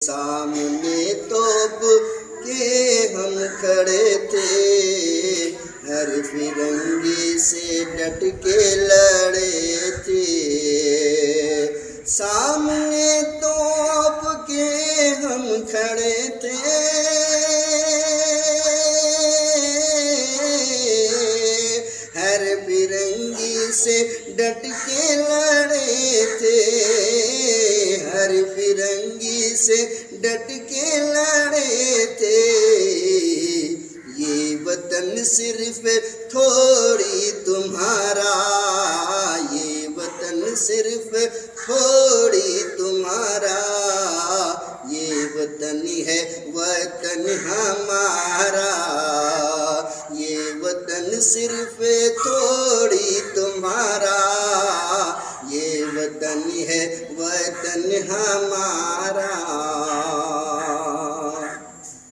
सामने तोप के हम खड़े थे, हर फिरंगी से डट के लड़े थे। सामने तोप के हम खड़े थे, हर फिरंगी से डट के लड़े थे, हर फिरंगी से डट के लड़े थे। ये वतन सिर्फ थोड़ी तुम्हारा, ये वतन सिर्फ थोड़ी तुम्हारा, ये वतन है वतन हमारा, ये वतन सिर्फ थोड़ी तुम्हारा, ये वतन है वतन हमारा।